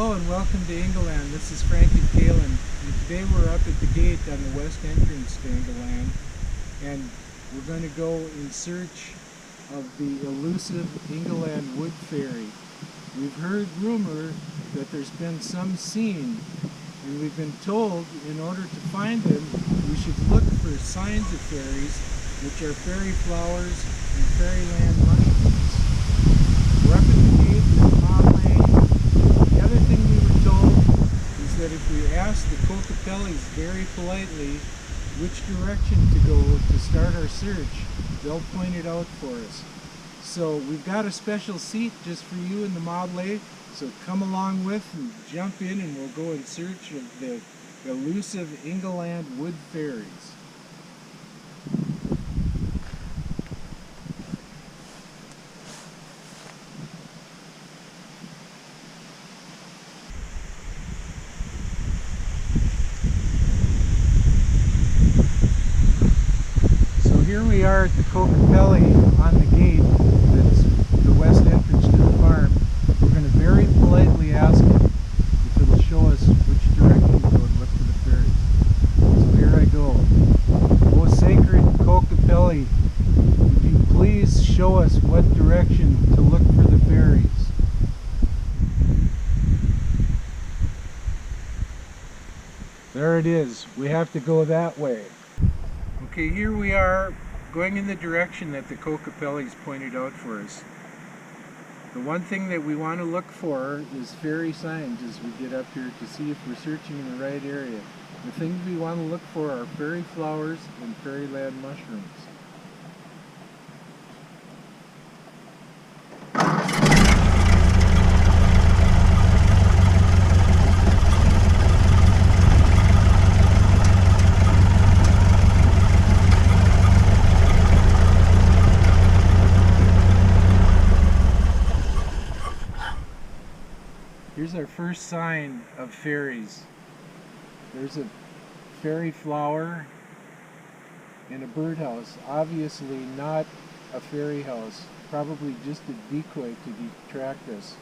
Hello and welcome to Ingaland. This is Frank and Kaylin, and today we're up at the gate on the west entrance to Ingaland, and we're going to go in search of the elusive Ingaland Wood Fairy. We've heard rumor that there's been some seen, and we've been told in order to find them we should look for signs of fairies, which are fairy flowers and fairyland mushrooms. We're up at the gate in Ingaland. The other thing we were told is that if we ask the Kokopellis very politely which direction to go to start our search, they'll point it out for us. So we've got a special seat just for you in the Modley, so come along with and jump in and we'll go in search of the elusive Ingaland Wood Fairies. Here we are at the Kokopelli on the gate that's the west entrance to the farm. We're going to very politely ask it if it'll show us which direction to go to look for the fairies. So here I go. Oh, sacred Kokopelli, would you please show us what direction to look for the fairies? There it is. We have to go that way. Okay, here we are going in the direction that the Kokopellis pointed out for us. The one thing that we want to look for is fairy signs as we get up here to see if we're searching in the right area. The things we want to look for are fairy flowers and fairyland mushrooms. Here's our first sign of fairies. There's a fairy flower in a birdhouse. Obviously not a fairy house. Probably just a decoy to detract us.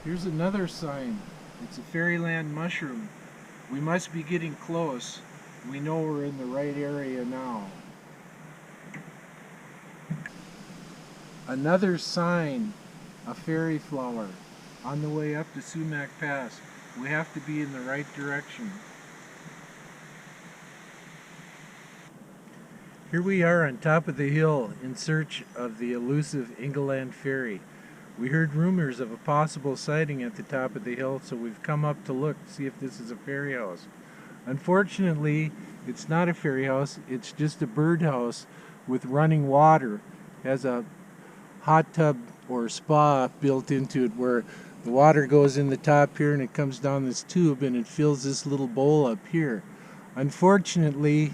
Here's another sign. It's a fairyland mushroom. We must be getting close. We know we're in the right area now. Another sign, a fairy flower. On the way up to Sumac Pass. We have to be in the right direction. Here we are on top of the hill in search of the elusive Ingaland Fairy. We heard rumors of a possible sighting at the top of the hill, so we've come up to look to see if this is a fairy house. Unfortunately, it's not a fairy house, it's just a birdhouse with running water. It has a hot tub or spa built into it where the water goes in the top here and it comes down this tube and it fills this little bowl up here. Unfortunately,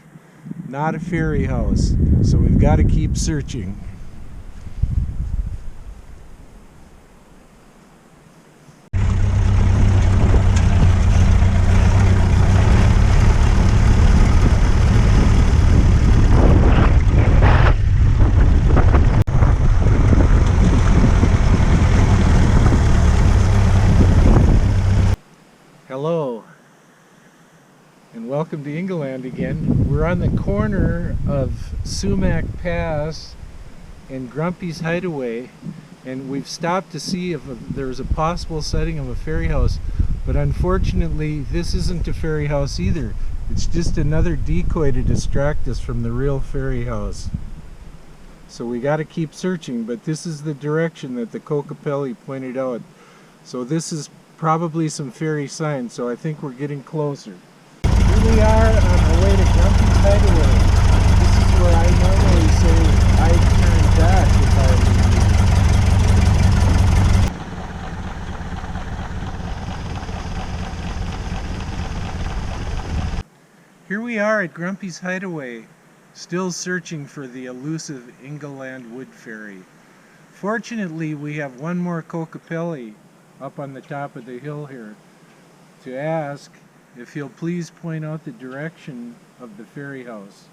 not a fairy house, so we've got to keep searching. Hello, and welcome to Ingaland again. We're on the corner of Sumac Pass and Grumpy's Hideaway, and we've stopped to see if there's a possible sighting of a fairy house, but unfortunately this isn't a fairy house either. It's just another decoy to distract us from the real fairy house. So we got to keep searching, but this is the direction that the Kokopelli pointed out. So this is probably some fairy signs, so I think we're getting closer. Here we are on our way to Grumpy's Hideaway. This is where I normally say I'd turn back if I were you. Here we are at Grumpy's Hideaway, still searching for the elusive Ingaland Wood Fairy. Fortunately, we have one more Kokopelli up on the top of the hill here to ask if he'll please point out the direction of the fairy house.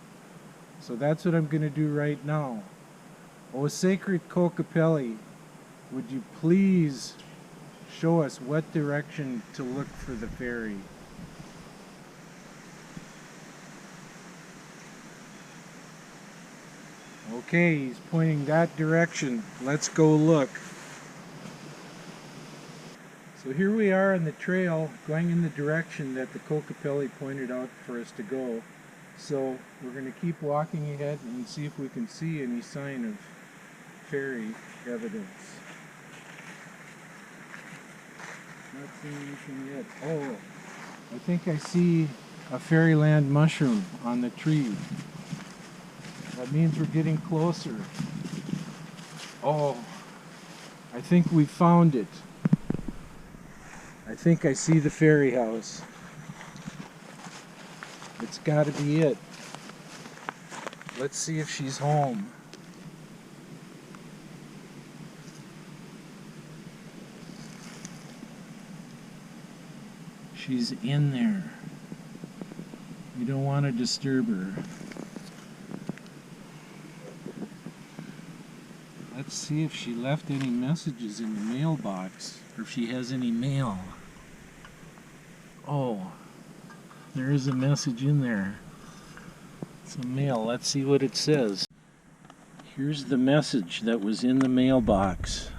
So that's what I'm going to do right now. Oh, sacred Kokopelli, would you please show us what direction to look for the fairy? Okay, he's pointing that direction. Let's go look. So here we are on the trail going in the direction that the Kokopelli pointed out for us to go. So we're going to keep walking ahead and see if we can see any sign of fairy evidence. Not seeing anything yet. Oh, I think I see a fairyland mushroom on the tree. That means we're getting closer. Oh, I think we found it. I think I see the fairy house. It's got to be it. Let's see if she's home. She's in there. We don't want to disturb her. Let's see if she left any messages in the mailbox, or if she has any mail. Oh, there is a message in there. It's a mail. Let's see what it says. Here's the message that was in the mailbox.